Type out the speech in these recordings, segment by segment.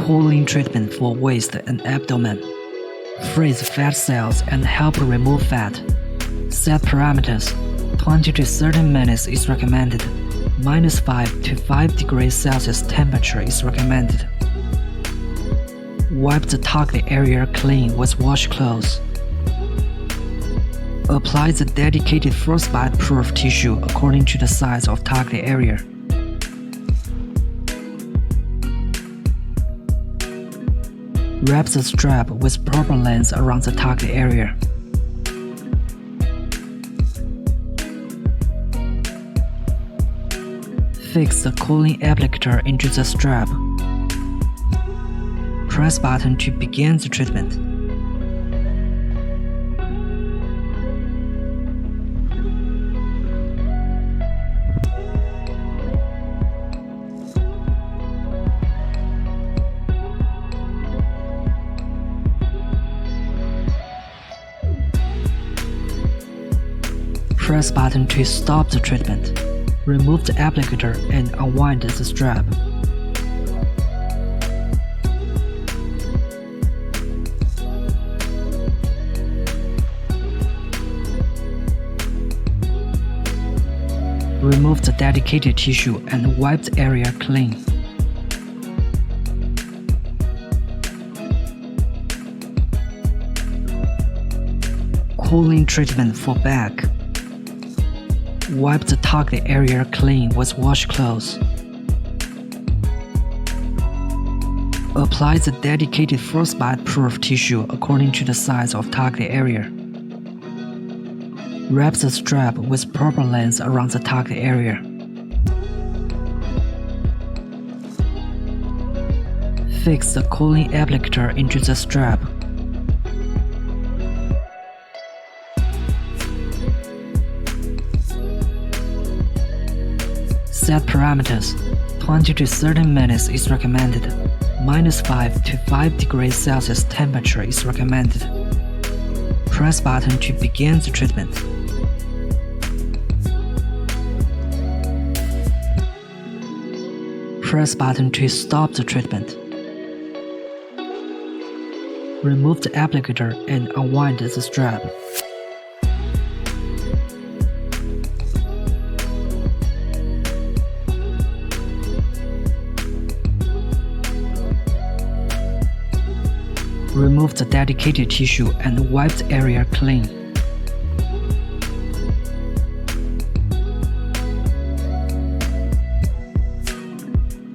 Cooling treatment for waist and abdomen. Freeze fat cells and help remove fat. Set parameters. 20 to 30 minutes is recommended. -5 to 5 degrees Celsius temperature is recommended. Wipe the target area clean with wash cloths. Apply the dedicated frostbite-proof tissue according to the size of target area. Wrap the strap with proper length around the target area. Fix the cooling applicator into the strap. Press button to begin the treatment. Press button to stop the treatment. Remove the applicator and unwind the strap. Remove the dedicated tissue and wipe the area clean. Cooling treatment for back. Wipe the target area clean with wash cloths. Apply the dedicated frostbite-proof tissue according to the size of target area. Wrap the strap with proper length around the target area. Fix the cooling applicator into the strap. Set parameters. 20 to 30 minutes is recommended. -5 to 5 degrees Celsius temperature is recommended. Press button to begin the treatment. Press button to stop the treatment. Remove the applicator and unwind the strap. Remove the dedicated tissue and wipe the area clean.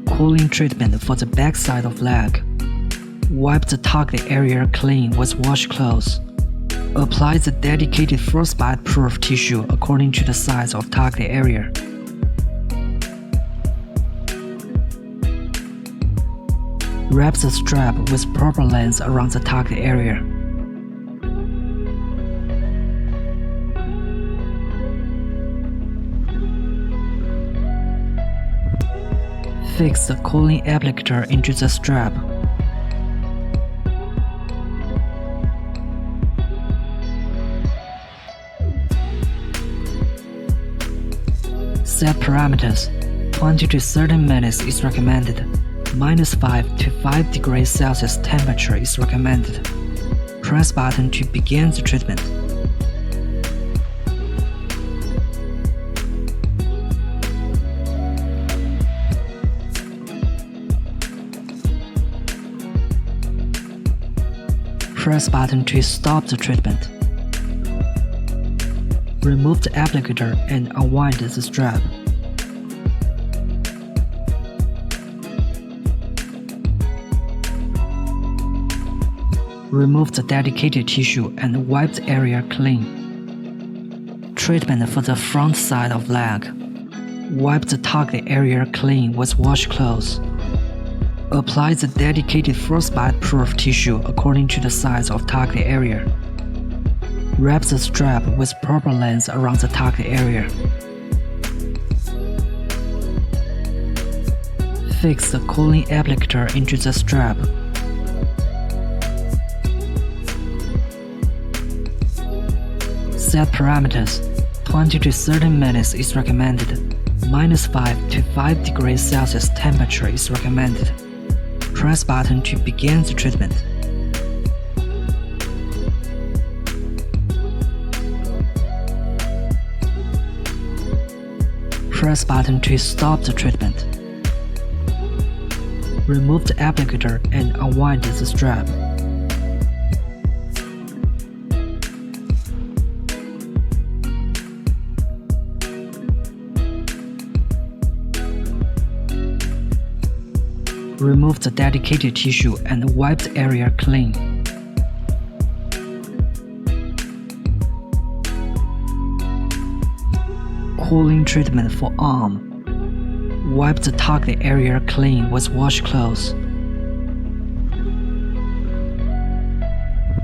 Cooling treatment for the back side of leg. Wipe the target area clean with wash cloths. Apply the dedicated frostbite-proof tissue according to the size of target area. Wrap the strap with proper length around the target area. Fix the cooling applicator into the strap. Set parameters. 20 to 30 minutes is recommended. -5 to 5 degrees Celsius temperature is recommended. Press button to begin the treatment. Press button to stop the treatment. Remove the applicator and unwind the strap. Remove the dedicated tissue and wipe the area clean. Treatment for the front side of leg. Wipe the target area clean with wash cloths. Apply the dedicated frostbite-proof tissue according to the size of target area. Wrap the strap with proper length around the target area. Fix the cooling applicator into the strap. Set parameters. 20 to 30 minutes is recommended. -5 to 5 degrees Celsius temperature is recommended. Press button to begin the treatment. Press button to stop the treatment. Remove the applicator and unwind the strap. Remove the dedicated tissue and wipe the area clean. Cooling treatment for arm. Wipe the target area clean with washcloths.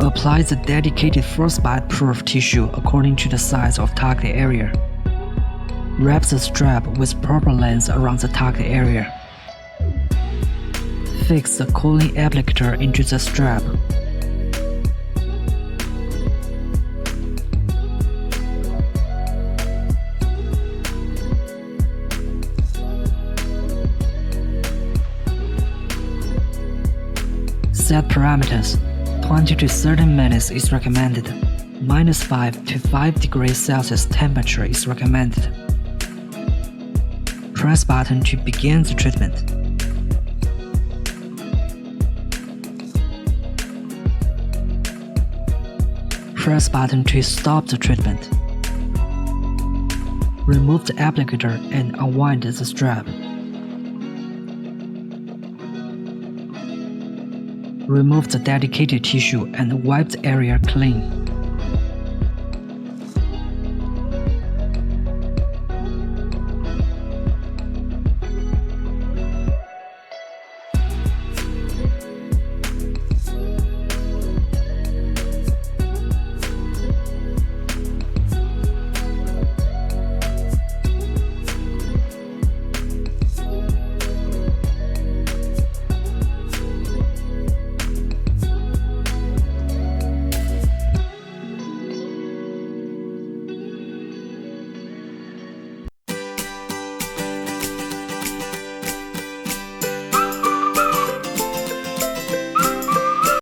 Apply the dedicated frostbite-proof tissue according to the size of target area. Wrap the strap with proper length around the target area. Fix the cooling applicator into the strap. Set parameters. 20 to 30 minutes is recommended. -5 to 5 degrees Celsius temperature is recommended. Press button to begin the treatment. Press button to stop the treatment. Remove the applicator and unwind the strap. Remove the dedicated tissue and wipe the area clean.